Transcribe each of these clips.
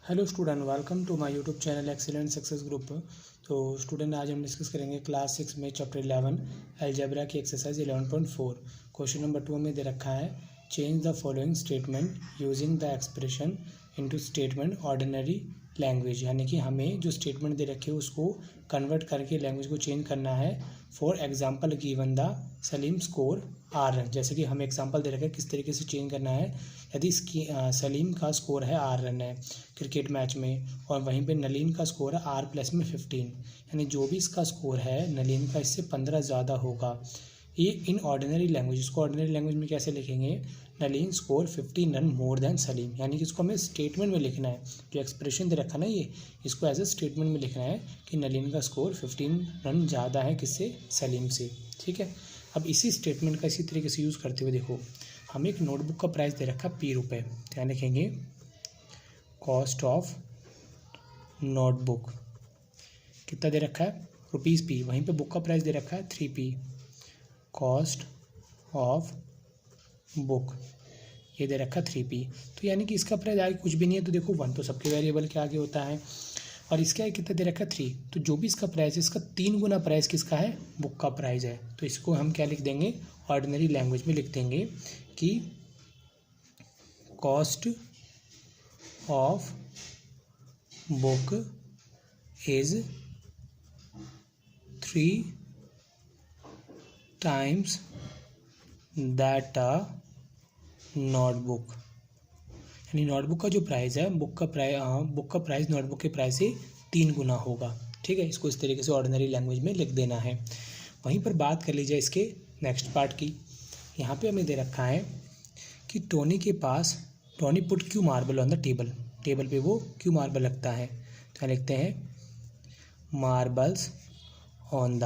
Hello student, welcome to my YouTube channel Excellent Success Group. तो student, आज हम discuss करेंगे क्लास 6 में चैप्टर 11 अलजेब्रा की एक्सरसाइज 11.4। क्वेश्चन नंबर 2 में दे रखा है, change the following statement using the expression into statement ordinary language. यानी कि हमें जो स्टेटमेंट दे रखे है उसको कन्वर्ट करके लैंग्वेज को चेंज करना है। For example given the Salim score are run. जैसे कि हमें एग्जाम्पल दे रखा है किस तरीके से चेंज करना है। यदि सलीम का स्कोर है आर रन है क्रिकेट मैच में, और वहीं पे नलीन का स्कोर है आर प्लस में 15, यानी जो भी इसका स्कोर है नलीन का इससे 15 ज़्यादा होगा। ये इन ऑर्डिनरी लैंग्वेज, इसको ऑर्डिनरी लैंग्वेज में कैसे लिखेंगे, Nalin score 15 run more than Salim. यानी कि इसको हमें स्टेटमेंट में लिखना है। जो एक्सप्रेशन दे रखा ना, ये इसको एज ए स्टेटमेंट में लिखना है कि नलीन का स्कोर 15 रन ज़्यादा है किससे, सलीम से। ठीक है, अब इसी स्टेटमेंट का इसी तरीके से यूज़ करते हुए देखो, हमें एक नोटबुक का प्राइस दे रखा ₹P। क्या लिखेंगे, कॉस्ट ऑफ नोटबुक कितना दे रखा है, ₹P। वहीं पे बुक का प्राइस दे रखा है 3P। कॉस्ट ऑफ बुक ये दे रखा 3P। तो यानी कि इसका प्राइस आगे कुछ भी नहीं है, तो देखो 1 तो सबके वेरिएबल के आगे होता है, और इसका कितना दे रखा है 3। तो जो भी इसका प्राइस है, इसका 3 गुना प्राइस किसका है, बुक का प्राइस है। तो इसको हम क्या लिख देंगे, ऑर्डिनरी लैंग्वेज में लिख देंगे कि cost of book is 3 times that notebook. यानी नोटबुक का जो प्राइस है, बुक का प्राइस नोटबुक के प्राइस से 3 गुना होगा। ठीक है, इसको इस तरीके से ऑर्डिनरी लैंग्वेज में लिख देना है। वहीं पर बात कर लीजिए इसके नेक्स्ट पार्ट की। यहाँ पे हमें दे रखा है कि Tony put Q marble on the table. Table पे वो क्यू मार्बल रखता है। तो क्या लिखते हैं, marbles on the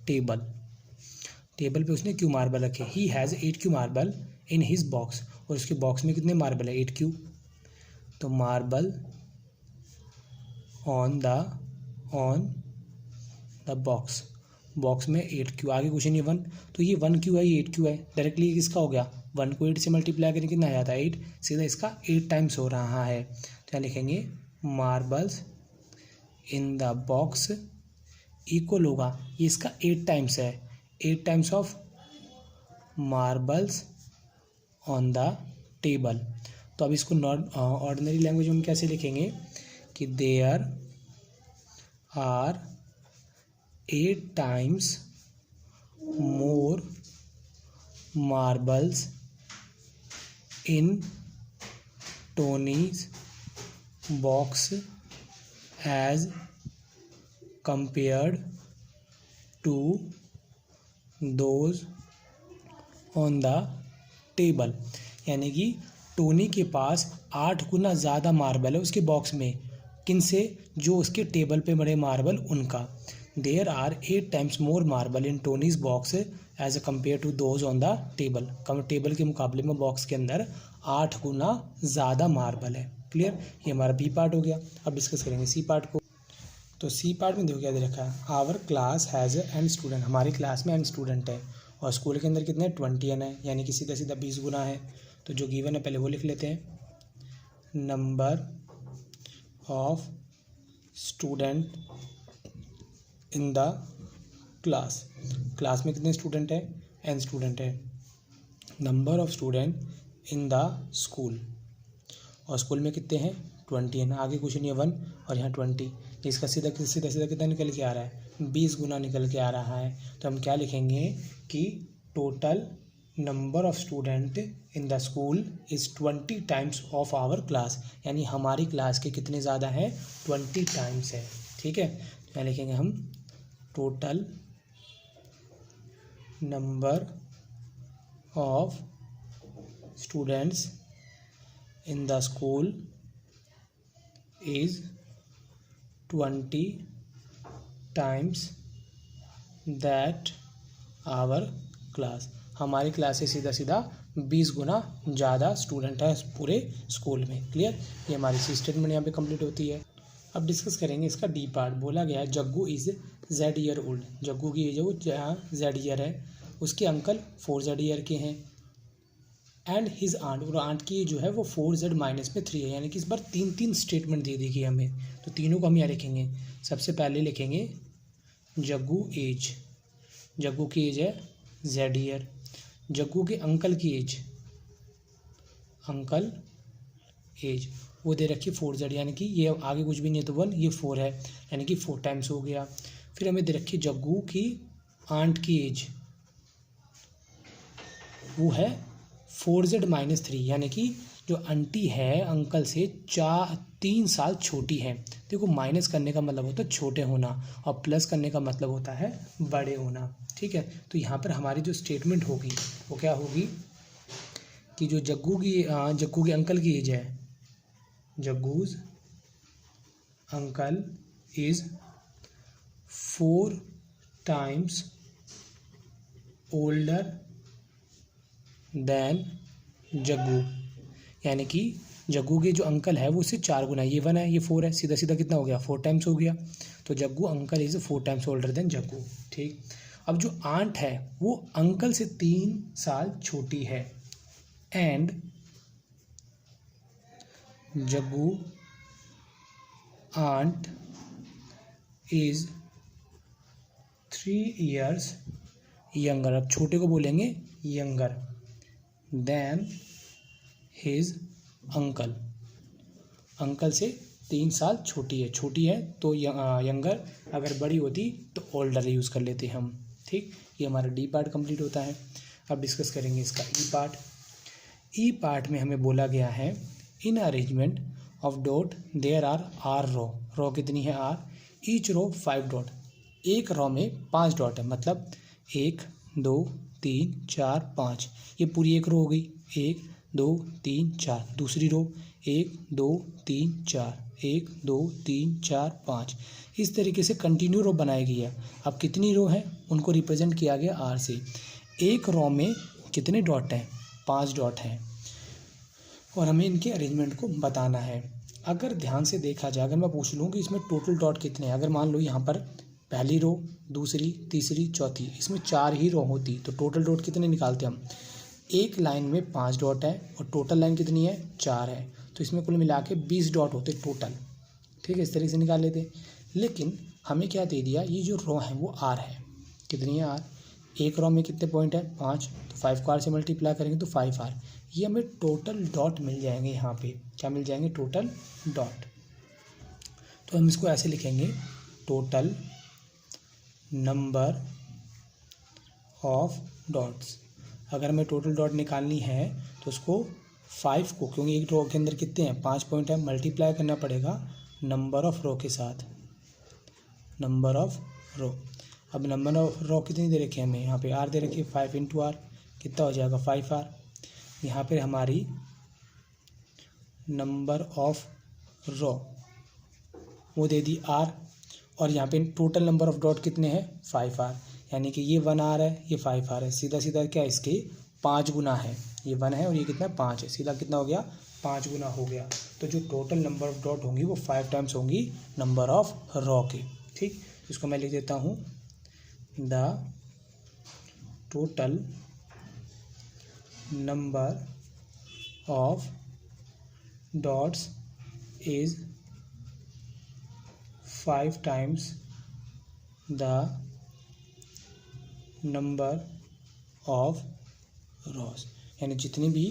table. Table पे उसने क्यू मार्बल रखे। He has 8 Q marble in his box. और उसके बॉक्स में कितने मार्बल है, 8 क्यू। तो marble on the box, box में 8 क्यू, आगे कुछ नहीं 1। तो ये 1 क्यू है, ये 8 क्यू है। डायरेक्टली किसका हो गया, 1 को 8 से मल्टीप्लाई करें कितना आ जाता है 8, सीधा इसका 8 टाइम्स हो रहा है। तो क्या लिखेंगे, marbles in the box equal होगा, ये इसका 8 टाइम्स है, 8 times of marbles on the table. तो अब इसको ऑर्डिनरी लैंग्वेज में कैसे लिखेंगे कि there are 8 times more marbles in Tony's box as compared to those on the table. यानी कि टोनी के पास 8 गुना ज़्यादा मार्बल है उसके बॉक्स में, किन से, जो उसके टेबल पे बड़े मार्बल उनका। There are 8 times more marble in Tony's box as a compare to those on the table. Table के मुकाबले में बॉक्स के अंदर 8 गुना ज़्यादा मार्बल है। क्लियर, ये हमारा बी पार्ट हो गया। अब डिस्कस करेंगे सी पार्ट को। तो सी पार्ट में देखो क्या दे रखा है, our class has N student. हमारी क्लास में एन स्टूडेंट है, और स्कूल के अंदर कितने 20 एन है, यानी कि सीधा सीधा 20 गुना है। तो जो गिवन है पहले वो लिख लेते हैं, number of student in the class. Class में कितने स्टूडेंट है, एन स्टूडेंट है। Number of student in the school, और स्कूल में कितने हैं 20 एन, आगे कुछ नहीं है 1, और यहाँ 20। इसका सीधा सीधा सीधा कितना निकल के आ रहा है, 20 गुना निकल के आ रहा है। तो हम क्या लिखेंगे कि total number of student in the school is 20 times of our class. यानी हमारी क्लास के कितने ज़्यादा हैं, 20 टाइम्स है। ठीक है, तो क्या लिखेंगे हम, total number of students in the school is 20 times that our class. हमारी क्लास से सीधा सीधा 20 गुना ज़्यादा स्टूडेंट है पूरे स्कूल में। क्लियर, ये हमारी सी स्टेटमेंट यहाँ पे कंप्लीट होती है। अब डिस्कस करेंगे इसका डी पार्ट। बोला गया है Jaggu is Z year old. Jaggu की एज वो Z ईयर है, उसके अंकल 4Z ईयर के हैं। एंड हिज आंट, और आंट की जो है वो 4z माइनस में 3 है, यानी कि इस बार तीन स्टेटमेंट दे देगी हमें। तो तीनों को हम यहाँ लिखेंगे। सबसे पहले लिखेंगे जग्गू एज, जग्गू की एज है z ईयर। जग्गू के अंकल की एज, अंकल एज वो दे रखी 4z, यानी कि ये आगे कुछ भी नहीं है तो 1, ये 4 है, यानी कि 4 टाइम्स हो गया। फिर हमें दे रखी जग्गू की आंट की एज, वो है 4z माइनस 3, यानी कि जो आंटी है अंकल से 3 साल छोटी है। देखो माइनस करने का मतलब होता है छोटे होना और प्लस करने का मतलब होता है बड़े होना। ठीक है, तो यहाँ पर हमारी जो स्टेटमेंट होगी वो क्या होगी कि जो जग्गू के अंकल की एज है, Jaggu's uncle is 4 times older than Jaggu, यानी कि जग्गू के जो अंकल है वो उससे 4 गुना, ये 1 है ये 4 है, सीधा सीधा कितना हो गया 4 टाइम्स हो गया। तो Jaggu uncle is 4 times older than Jaggu. ठीक, अब जो आंट है वो अंकल से 3 साल छोटी है and Jaggu aunt is 3 years younger, अब छोटे को बोलेंगे younger than his uncle, uncle से 3 साल छोटी है तो यंगर, अगर बड़ी होती तो ओल्डर यूज़ कर लेते हम। ठीक, ये हमारा डी पार्ट कंप्लीट होता है। अब डिस्कस करेंगे इसका ई पार्ट। ई पार्ट में हमें बोला गया है in arrangement of dot there are row कितनी है r, ईच रो 5 डॉट, एक रो में 5 डॉट है, मतलब 1 2 3 4 5, ये पूरी एक रो हो गई, 1 2 3 4, दूसरी रो 1 2 3 4 1 2 3 4 5, इस तरीके से कंटिन्यू रो बनाई गई है। अब कितनी रो है उनको रिप्रेजेंट किया गया आर से। एक रो में कितने डॉट हैं, 5 डॉट हैं और हमें इनके अरेंजमेंट को बताना है। अगर ध्यान से देखा जाए, अगर मैं पूछ लूँ कि इसमें टोटल डॉट कितने हैं, अगर मान लो यहाँ पर पहली रो दूसरी तीसरी चौथी, इसमें 4 ही रो होती तो टोटल डॉट कितने निकालते हम। एक लाइन में 5 डॉट है और टोटल लाइन कितनी है 4 है, तो इसमें कुल मिला के 20 डॉट होते टोटल। ठीक है, इस तरीके से निकाल लेते। लेकिन हमें क्या दे दिया, ये जो रो है वो आर है, कितनी है आर, एक रो में कितने पॉइंट है 5, तो 5 को आर से मल्टीप्लाई करेंगे तो 5r, ये हमें टोटल डॉट मिल जाएंगे। यहाँ पे क्या मिल जाएंगे, टोटल डॉट। तो हम इसको ऐसे लिखेंगे, टोटल नंबर ऑफ डॉट्स। अगर हमें टोटल डॉट निकालनी है तो उसको 5 को, क्योंकि एक रो के अंदर कितने हैं 5 पॉइंट है, मल्टीप्लाई करना पड़ेगा नंबर ऑफ रो के साथ, नंबर ऑफ रो। अब नंबर ऑफ रो कितनी दे रखी है हमें, यहाँ पे r दे रखी है, 5 इंटू आर कितना हो जाएगा 5r। यहाँ पे हमारी नंबर ऑफ रो वो दे दी r, और यहाँ पे टोटल नंबर ऑफ डॉट कितने हैं 5r, यानी कि ये 1r है ये 5r है, सीधा सीधा क्या इसके 5 गुना है, ये 1 है और ये कितना 5 है, सीधा कितना हो गया 5 गुना हो गया। तो जो टोटल नंबर ऑफ डॉट होंगी वो 5 टाइम्स होंगी नंबर ऑफ रो की। ठीक, इसको मैं लिख देता हूँ, the total number of dots is 5 times the number of रोज, यानी जितनी भी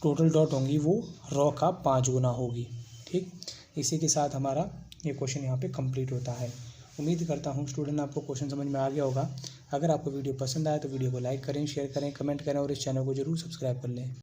टोटल डॉट होंगी वो रो का 5 गुना होगी। ठीक, इसी के साथ हमारा ये क्वेश्चन यहाँ पे कंप्लीट होता है। उम्मीद करता हूँ स्टूडेंट आपको क्वेश्चन समझ में आ गया होगा। अगर आपको वीडियो पसंद आए तो वीडियो को लाइक करें, शेयर करें, कमेंट करें और इस चैनल को जरूर सब्सक्राइब कर लें।